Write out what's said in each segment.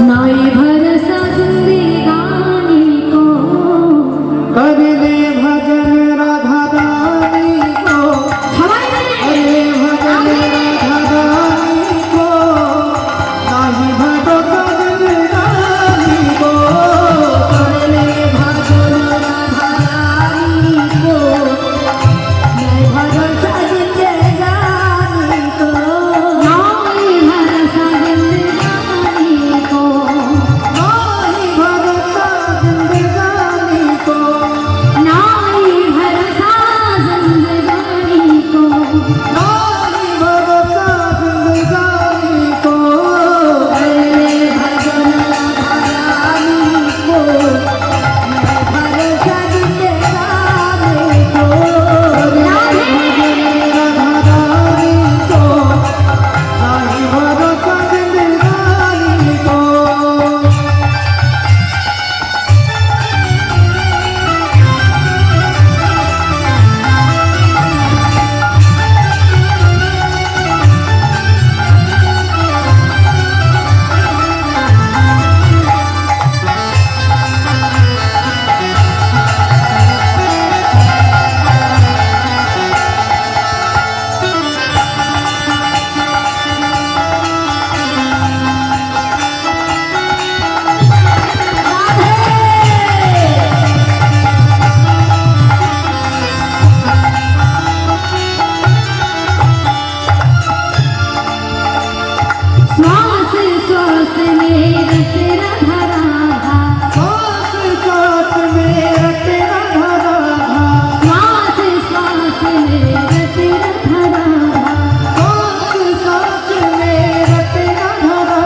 नाई भरोसा जिंदगानी को कर ले भजन राधा रानी को, अरे भजन राधा रानी को, नाही भरोसा जिंदगानी को, कर ले भजन राधा रानी को, नाई भरोसा जिंदगानी को, नाई भरोसा जिंदगानी को, नाही भरोसा जिंदगानी को, नाई भरोसा जिंदगानी को, नाही भरोसा जिंदगानी को, कर ले भजन राधा रानी को, नाई भरोसा जिंदगानी को, राधे राधा रानी को, नाही भरोसा जिंदगानी को। श्वास श्वास में तेरा धरा सांस सांस में तेरा धरा श्वास श्वास में तेरा धरा सांस सांस में तेरा धरा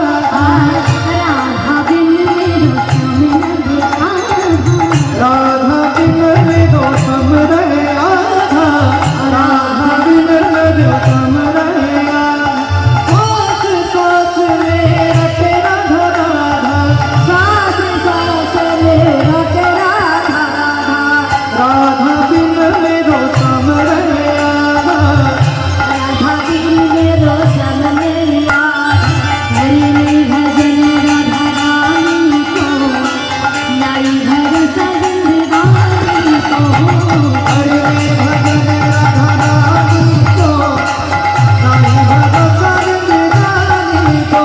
राधा बिन मेरो सम रहे आधा राधा बिन मेरे सम रहे आधा, सांस सांस में तेरा धरा श्वास श्वास मेरा तेरा धरा राधा बिन मेरो सम रहे आधा, राधा बिन मेरो सम मेरी हरि में भजन राधा रानी को नाई भरोसा जिंदगानी को अरे भजन राधा रानी को, नाही भरोसा जिंदगानी को।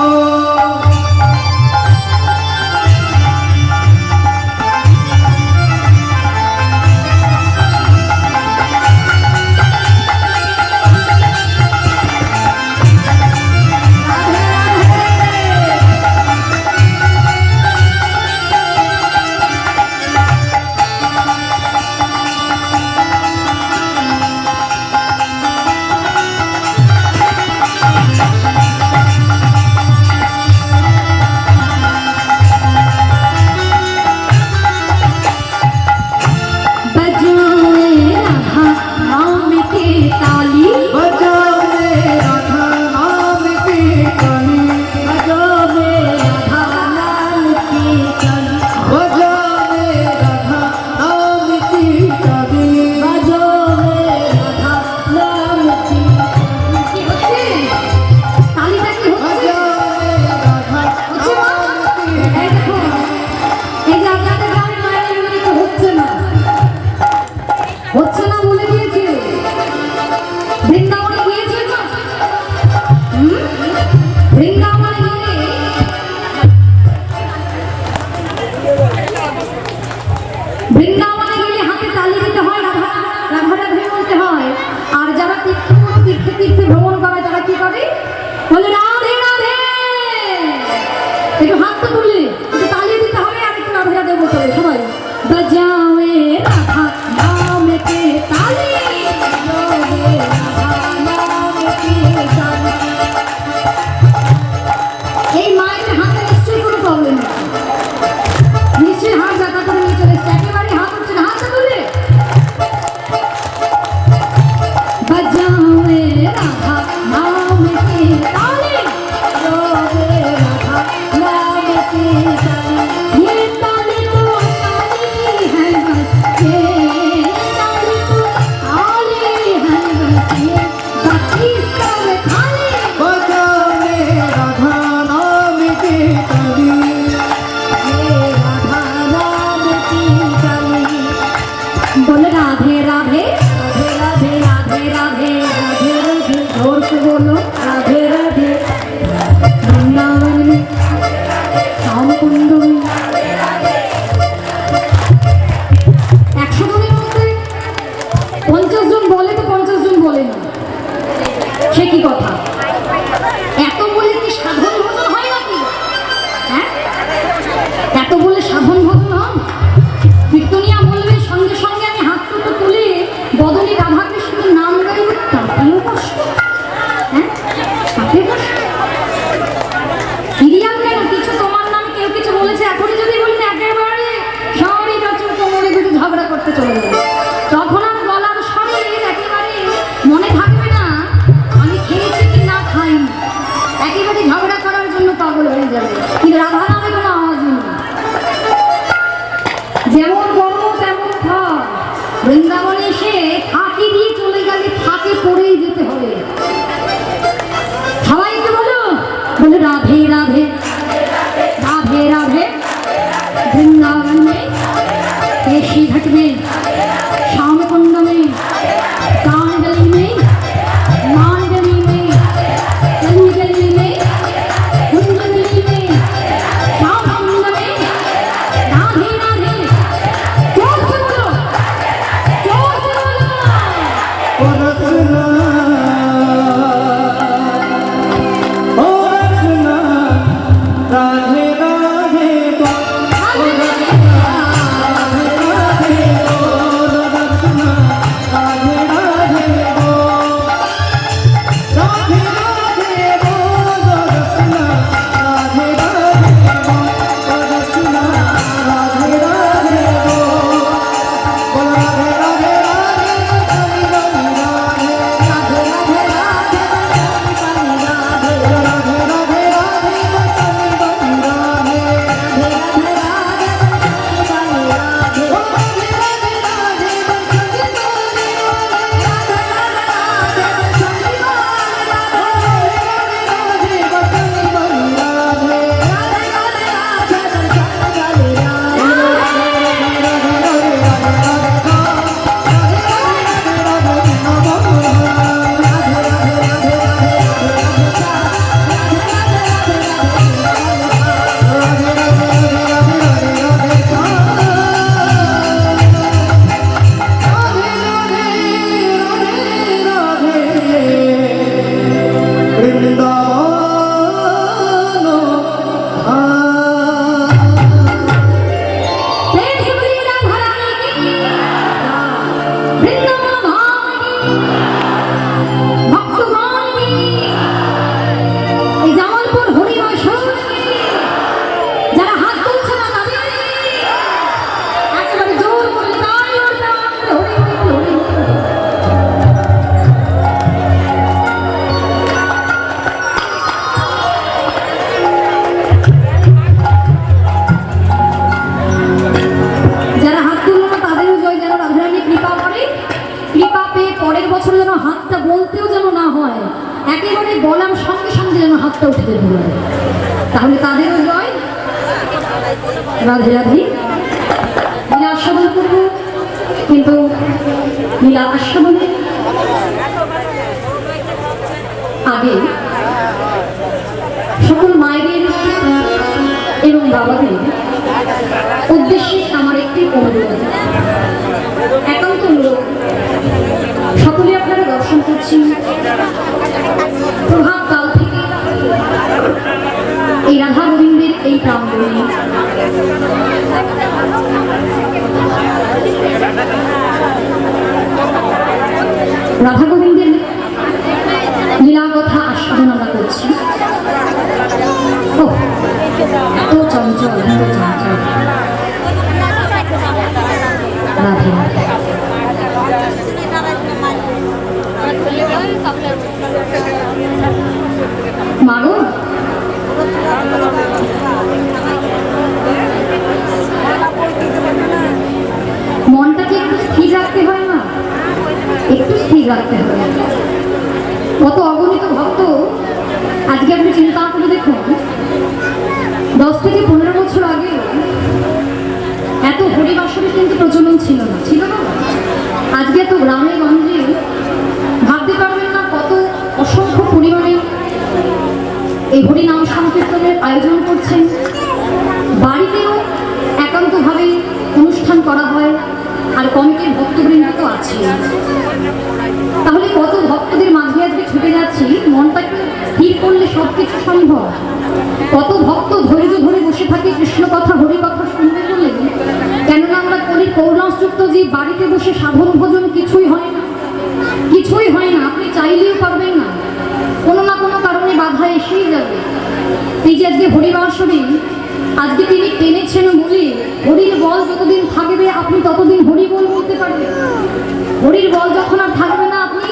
बजाए राधा नाम की ताली बजावे राधा नाम की कली, बजाए राधा नाम की ताली बजावे राधा नाम की कली, बजाए राधा नाम की কি হচ্ছে তালিটা কি হচ্ছে बजावे राधा হচ্ছে মা नाम की এই দেখো এই যে আপনাদের গ্রামে মায়ের এগুলো তো হচ্ছে না বলে দিয়েছে বৃন্দাবনে গিয়েছে না বৃন্দাবনে গিয়ে বৃন্দাবনে গেলে হাতে তালি দিতে হয় রাধা রাধা রাধে বলতে হয় আর যারা তীর্থে তীর্থে ভ্রমণ করে তারা কি করে বলে রাধে রাধে একটু হাত তো তুলে একটু তালি দিতে হবে আর একটু রাধে রাধে বলতে হবে সবাই बजावे राधा नाम के ताली बजावे राधा नाम के ताली এই মায়ের হাতে নিশ্চয়ই কোনো প্রবলেম নেই নিশ্চয়ই হাত ব্যথা করে নিয়ে চলে এসছে একেবারে হাত উঠছে না হাতটা তুলে बजावे राधा नाम के ताली একেবারে ঝগড়া করার জন্য পাগল হয়ে যাবে, কিন্তু রাধা নামে কোনো আওয়াজ নেই। যেমন কর্ম তেমন ফল। বৃন্দাবনে এসে ফাঁকি দিয়ে চলে গেলে ফাঁকে পড়েই যেতে হবে। সবাই তো বলো, বলে রাধে রাধে राधे राधे वृंदावन में, केशी घाट में, श्याम कुंड में, कान गली में, मान गली में, गली गली में, कुंज गली में, श्याम कुंड में, राधे राधे। जोर से बोलो, जोर से बोलो। राधे राधे একেবারে বলার সঙ্গে সঙ্গে যেন হাতটা উঠে যেতে পারে, তাহলে তাদেরও জয়। রাধে রাধে। লীলা আস্বাদন করব, কিন্তু লীলা আস্বাদনে আগে সকল মায়েদের এবং বাবাদের উদ্দেশ্যে আমার একটি অনুরোধ, একান্ত অনুরোধ। সকলে আপনারা দর্শন করছেন প্রভাত কাল থেকে এই রাধা গোবিন্দের এই প্রাঙ্গণে রাধা গোবিন্দের লীলা কথা আস্বাদন আমরা করছি। ও এত চঞ্চল, এত চঞ্চল। রাধে রাধে। মাগো, মনটাকে একটু স্থির রাখতে হয় না? একটু স্থির রাখতে হয়। কত অগণিত ভক্ত আজকে আপনি চিন্তা করে দেখুন, 10 থেকে 15 বছর আগে এত হরিবাসনের কিন্তু প্রচলন ছিল না, ছিল না। আজকে এত গ্রামে গঞ্জে ভাবতে পারবেন না কত অসংখ্য পরিমাণে এই হরিনাম সংকীর্তনের আয়োজন করছেন। বাড়িতেও একান্তভাবে অনুষ্ঠান করা হয়, আর কমিটির ভক্তবৃন্দ তো আছে। তাহলে কত ভক্তদের মাঝে আজকে ছুটে যাচ্ছি, মনটাকে স্থির করলে সব কিছু সম্ভব। কত ভক্ত ধৈর্য ধরে বসে থাকে কৃষ্ণ কথা হরি কথা শুনবে বলে, কেননা আমরা কলির কৌলাসযুক্ত যে বাড়িতে বসে সাধন ভোজন কিছুই হয় না, কিছুই হয় না। আপনি চাইলেও পারবেন না, কোনো না কোনো কারণে বাধা এসেই যাবে। এই যে আজকে হরিবাসরে আজকে তিনি টেনেছেন বলে হরির বল যতদিন থাকবে আপনি ততদিন হরি বল বলতে পারবেন। হরির বল যখন আর থাকবে না, আপনি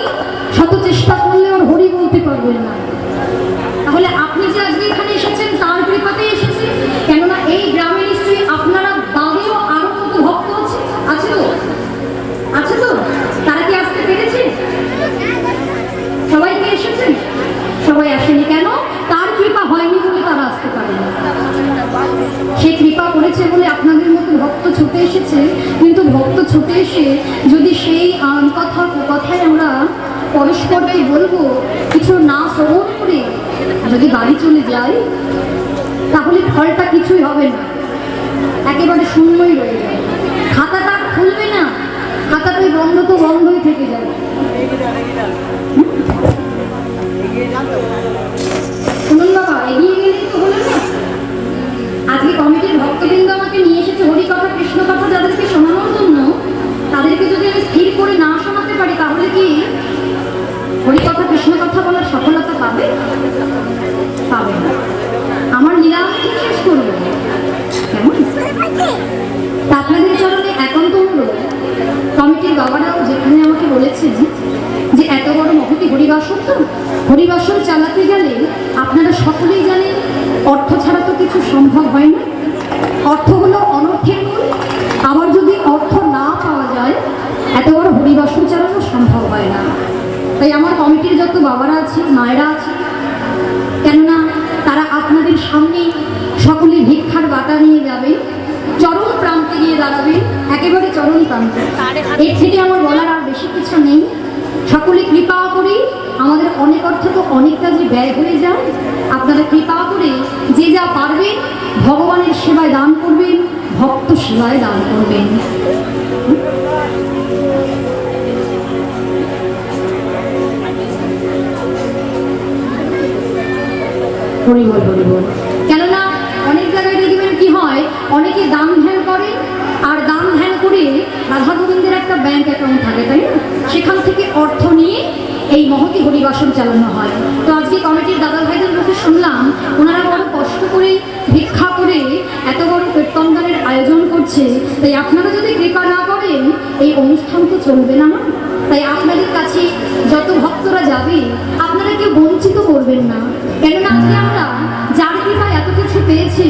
শত চেষ্টা করলে আর হরি বলতে পারবেন না। তাহলে আপনি সে কৃপা করেছে বলে আপনাদের মতো ভক্ত ছুটে এসেছে, কিন্তু ভক্ত ছুটে এসে যদি সেই কথা কথায় আমরা পরস্পরকে বলবো, কিছু না শ্রবণ করে যদি বাড়ি চলে যাই, তাহলে ফলটা কিছুই হবে না, একেবারে শূন্যই রয়ে যাবে। খাতাটা খুলবে না, খাতাটাই বন্ধ তো বন্ধই থেকে যাবে। শুনুন বাবা, এগিয়ে গেলেই তো হলো না। আজকে কমিটির ভক্তবৃন্দ আমাকে নিয়ে এসেছে হরিকথা কৃষ্ণ কথা যাদেরকে শোনানোর জন্য, তাদেরকে যদি আমি স্থির করে না শোনাতে পারি, তাহলে কি হরিকথা কৃষ্ণ কথা বলার সফলতা পাবে? পাবে না। আমার লীলা আমি ঠিক শেষ করবো কেমন? তা আপনাদের চরণে একান্ত অনুরোধ, কমিটির বাবারাও যেখানে আমাকে বলেছেন যে এত বড় মহতি হরিবাসর, তো হরিবাসর চালাতে গেলে আপনারা সকলেই জানেন অর্থ ছাড়া তো কিছু সম্ভব হয় না। অর্থ হলো অনর্থের মূল। আবার যদি অর্থ না পাওয়া যায়, এত বড় হরিবাসর চালানো সম্ভব হয় না। তাই আমার কমিটির যত বাবারা আছে, মায়েরা আছে, কেননা তারা আপনাদের সামনে সকলে ভিক্ষার বাটা নিয়ে যাবে, চরম প্রান্তে গিয়ে দাঁড়াবে, একেবারে চরম প্রান্তে। এর থেকে আমার বলার আর বেশি কিছু নেই। সকলে কৃপা করে, আমাদের অনেক অর্থ তো অনেক কাজে ব্যয় হয়ে যায়, আপনারা কৃপা করে যে যা পারবেন ভগবানের সেবায় দান করবেন, ভক্ত সেবায় দান করবেন। হরি বল, হরি বল। কেননা অনেক জায়গায় দেখবেন কি হয়, অনেকে দান ধ্যান করে, আর দান ধ্যান করে রাধা গোবিন্দের একটা ব্যাংক অ্যাকাউন্ট থাকে, তাই না? সেখান থেকে অর্থ নিয়ে এই মহতি হরিবাসন চালানো হয়। তো আজকে কমিটির দাদা ভাইদের মুখে শুনলাম ওনারা বড় কষ্ট করে ভিক্ষা করে এত বড় কীর্তনগানের আয়োজন করছে। তাই আপনারা যদি কৃপা না করেন, এই অনুষ্ঠান তো চলবে না। তাই আপনাদের কাছে যত ভক্তরা যাবে, আপনারা কেউ বঞ্চিত করবেন না। কেননা আজকে আমরা যার কৃপায় এত কিছু পেয়েছি,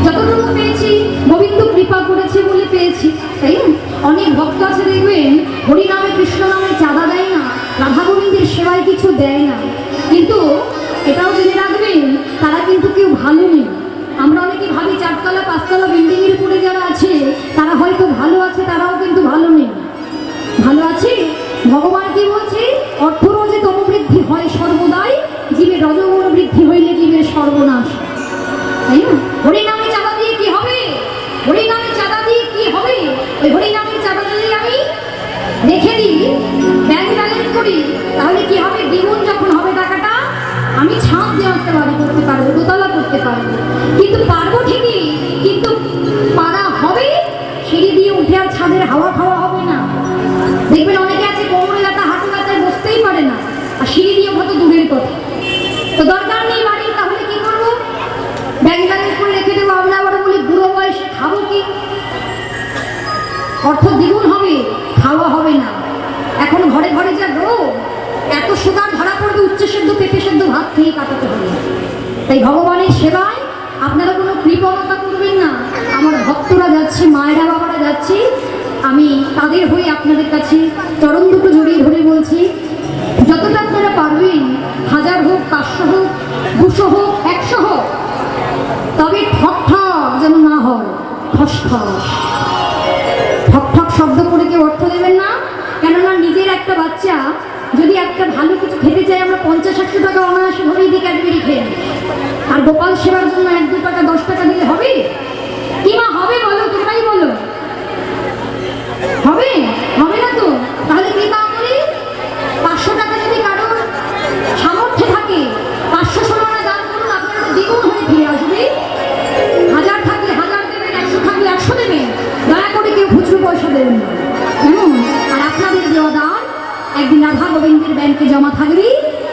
যতটুকু পেয়েছি গোবিন্দ কৃপা করেছে বলে পেয়েছি, তাই না? অনেক ভক্ত আছে দেখবেন হরিনামে কৃষ্ণ নামে চাঁদা দেয় না, রাধা গোবিন্দের সেবায় কিছু দেয় না, কিন্তু এটাও জেনে রাখবেন তারা কিন্তু কেউ ভালো নেই। আমরা অনেকে ভাবি চারতলা পাঁচতলা বিল্ডিংয়ের উপরে যারা আছে তারা হয়তো ভালো আছে, তারাও কিন্তু ভালো নেই। ভালো আছে ভগবান কি বলছে, অর্থরজে তম বৃদ্ধি হয় সর্বদাই, জীবের রজগুণ বৃদ্ধি হইলে জীবের সর্বনাশ, তাই না? হরিনামে চাঁদা দিয়ে কি হবে? হরিনামে চাঁদা দিয়ে কি হবে? ওই হরিনামের চাঁদা যদি আমি রেখে দিই, ব্যাংক ব্যালেন্স করি, তাহলে কি হবে? দ্বিগুণ যখন হবে টাকাটা, আমি ছাদ দিয়ে একটা বাড়ি করতে পারবো, দোতলা করতে পারবো, কিন্তু পারবো ঠিকই, কিন্তু পারা হবে সিঁড়ি দিয়ে উঠে, আর ছাদের হাওয়া খাওয়া হবে না। দেখবেন অনেকে আছে কোমরে ব্যথা, হাঁটু ব্যথায় বসতেই পারে না, আর সিঁড়ি দিয়ে হয়তো দূরের কথা। তো দরকার নেই বাড়ি, তাহলে কি করবো? ব্যাংক ব্যালেন্স করে রেখে দেবো। আমরা আবার বলি বুড়ো বয়সে খাবো কি? অর্থ দ্বিগুণ হবে, খাওয়া হবে না। এখন ঘরে ঘরে যা রোগ, এত সুগার ধরা পড়বে, উচ্চ সেদ্ধ পেঁপে সেদ্ধ ভাত খেয়ে কাটাতে হবে। তাই ভগবানের সেবায় আপনারা কোনো কৃপণতা করবেন না। আমার ভক্তরা যাচ্ছে, মায়েরা বাবারা যাচ্ছে, আমি তাদের হয়ে আপনাদের কাছে চরণ দুটো জড়িয়ে ধরে বলছি, যতটা আপনারা পারবেন, 1000 হোক, 500 হোক, 200 হোক, 100 হোক, তবে ঠক ঠক যেন না হয়, ঠস ঠস। ঠক ঠক শব্দ করে কেউ অর্থ দেবেন না। কেননা নিজের একটা বাচ্চা যদি একটা ভালো কিছু খেতে চাই, আমরা 50-100 টাকা অনায়াসে ধরেই দিই ক্যাডবেরি খেয়ে, আর গোপাল সেবার জন্য 1-2 টাকা 10 টাকা দিলে হবে কি? মা হবে বলো, তোমরাই বলো, হবে? হবে না তো। তাহলে কৃপা করে 500 টাকা যদি কারোর সামর্থ্য থাকে, 500 আনা দান করুন, আপনারা দ্বিগুণ হয়ে ফিরে আসবে। 1000 থাকলে 1000 দেবেন, 100 থাকলে 100 দেবেন, দয়া করে কেউ খুচরো পয়সা দেবেন না, কেমন? আর আপনাদের দেওয়া দান একদিন রাধা গোবিন্দের ব্যাংকে জমা থাকবে,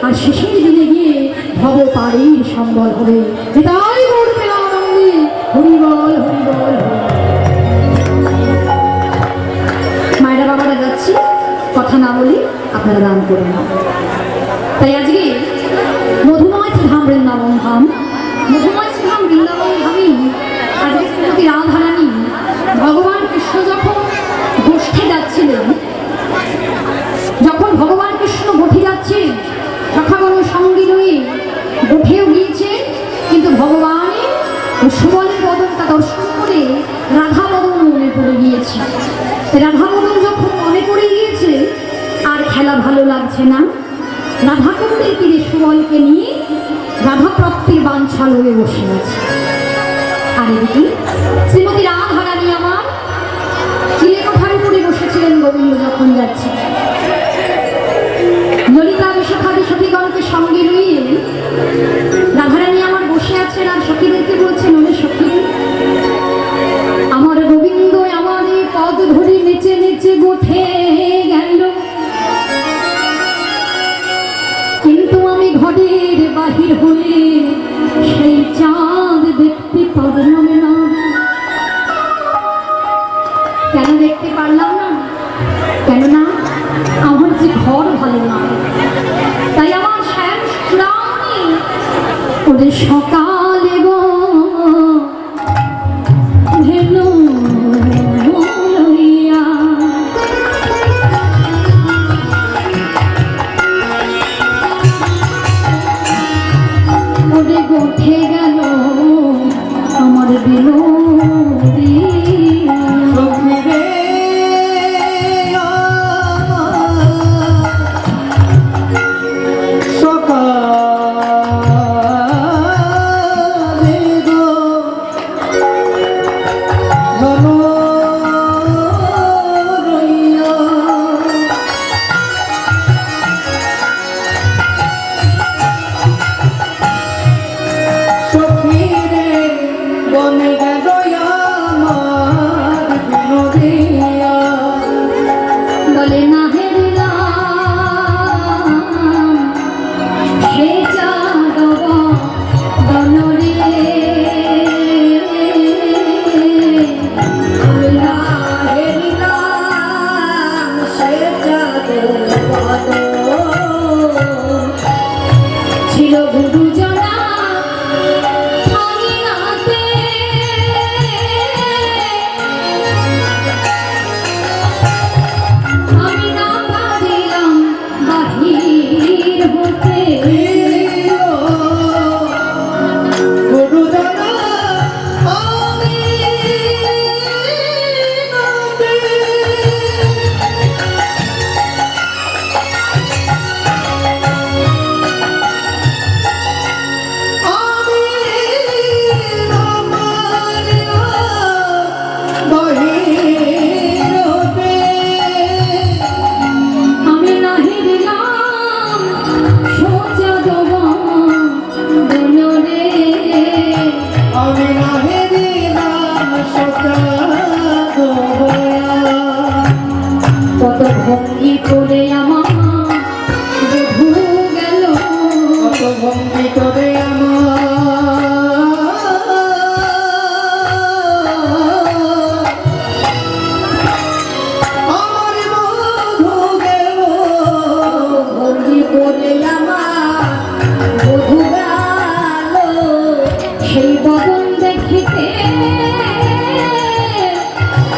আর শেষের দিনে গিয়ে ভব পারের সম্বল হবে। তাই করবে আনন্দে হরিবল, হরিবল। মায়েরা বাবারা যাচ্ছি, কথা না বলি আপনারা দান করুন। তাই আজকে মধুময় ধাম বৃন্দাবন ধাম, মধুময় ধাম বৃন্দাবন ধামই আজকে শ্রীমতী রাধারানী ভগবান কৃষ্ণ যখন গোষ্ঠে যাচ্ছিলেন, যখন ভগবান কৃষ্ণ গোঠে যাচ্ছেন, সখাগণ সঙ্গী রয়ে গোঠেও গিয়েছে, কিন্তু ভগবানের সুবলের বদনটা দর্শন রাধা মদন মনে পড়ে গিয়েছে। রাধা মদন যখন মনে পড়ে গিয়েছে আর খেলা ভালো লাগছে না, রাধা কুণ্ডের তীরে সুবলকে নিয়ে রাধা প্রাপ্তির বাঞ্ছা লয়ে বসে আছে। আর এদিকে শ্রীমতী রাধারানী আমার চিলে কোঠার উপরে বসেছিলেন গোবিন্দ যখন যাচ্ছে। ললিতা বিশাখাদি সখীগণকে সঙ্গে লইয়ে রাধারানী আমার বসে আছেন আর সখীদেরকে বলছেন, ওরে সখী, আমার গোবিন্দ আমার এই পদ ধরে নেচে নেচে গোঠে গেল, কিন্তু আমি ঘরের বাহির হয়ে সেই চাঁদ দেখতে পারলাম না। কেন দেখতে পারলাম না? কেননা আমার যে ঘর ভালো না, তাই আমার শ্যাম রানী ওদের সকালে গো ভেলো লইয়া ওরে গোঠে গেল আমার বিনোদী। বলে না হেরিলাম সে চাঁদ বনরে, বলে না হেরিলাম সে চাঁদ ছিল গুরুজনা কত ভঙ্গি করে আমার বধূ গেল, কত ভঙ্গি করে আমার বধূ গেল, ভঙ্গি করে আমার বধূ গেল, সেই বদন দেখিতে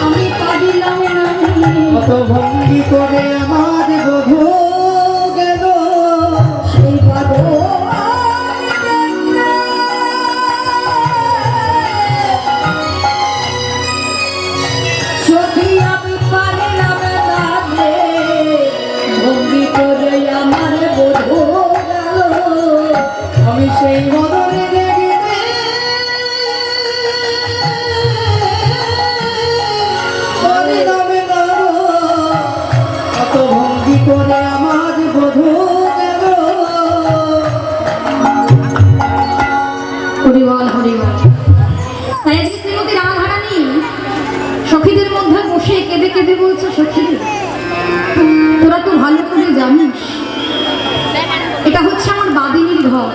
আমি পারিলাম না। কত ভঙ্গি করে আমার বধূ গেল, সেই সখী আমি পারিলাম না, ভঙ্গি করে আমার বধূ গেল, আমি সেই বদনে দেখিতে পারিলাম না। কত ভঙ্গি করে আমার বধূ গেল। হরিবল হরিবল। তাই আজকে শ্রীমতী রাধারানী সখীদের মধ্যে বসে কেঁদে কেঁদে বলছে, সখী তোরা তো ভালো করে জানিস এটা হচ্ছে আমার বাদিনীর ঘর,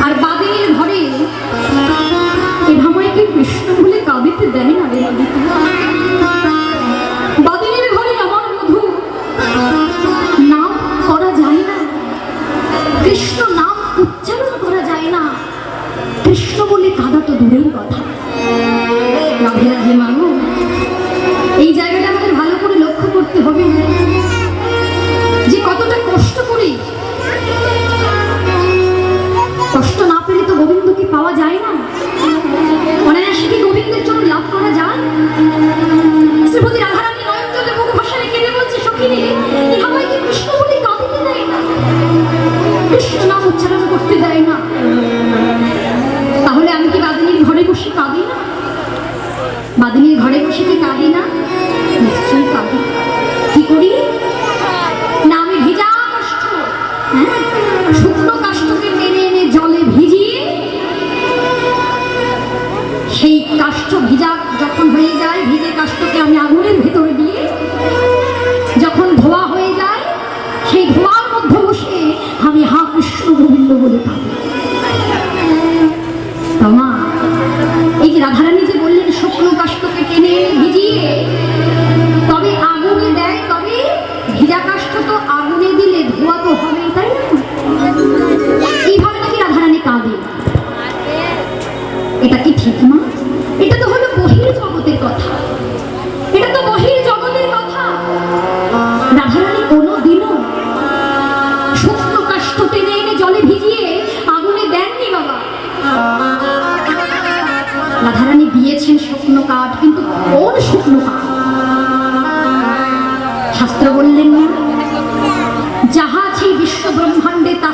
আর বাদিনীর ঘরে এভাবে কি কৃষ্ণ বলে কাঁদিতে দেয় না রে। বাদিনীর ঘরে আমার বধূ নাম করা যায় না, কৃষ্ণ নাম উচ্চারণ করা যায় না, কৃষ্ণ বলে কাঁদা তো দূরের কথা। রাধে রাধে মাগো, এই জায়গাটা আমাদের ভালো করে লক্ষ্য করতে হবে যে কতটা কষ্ট করি, কষ্ট না পেলে তো গোবিন্দকে পাওয়া যায় না। অনায়াসে কি গোবিন্দের জন্য লাভ বাদিনীর ঘরে বসে কি কাঁদি না? নিশ্চয়ই কাঁদি। কি করি না, আমি ভিজা কাষ্ঠ, হ্যাঁ, শুকনো কাষ্ঠকে টেনে এনে জলে ভিজিয়ে সেই কাষ্ঠ ভিজা যখন হয়ে যায়, ভিজে কাষ্ঠকে আমি আগুনের ভিতরে দিয়ে যখন ধোয়া হয়ে যায়, সেই ধোঁয়ার মধ্যে বসে আমি হা কৃষ্ণ গোবিন্দ বলে কাঁদি। মা, এই যে রাধারানী যে বললেন শুকনো কাষ্ঠকে টেনে এনে ভিজিয়ে তবে আগুনে দেয়, তবে ভিজা কাষ্ঠ তো আগুনে দিলে ধোঁয়া তো হবে, তাই না? এইভাবে নাকি রাধারানী কাঁদে। এটা কি ঠিক মা? এটা তো হলো বহির জগতের কথা, এটা তো বহির জগতের কথা। রাধারানী কোনোদিনও শুকনো কাষ্ঠ টেনে এনে জলে ভিজিয়ে আগুনে দেননি বাবা। রাধারানী দিয়েছেন শুকনো কাঠ, কিন্তু কোন শুকনো কাঠ? শাস্ত্র বললেন না, যাহা আছে বিশ্ব ব্রহ্মাণ্ডে তা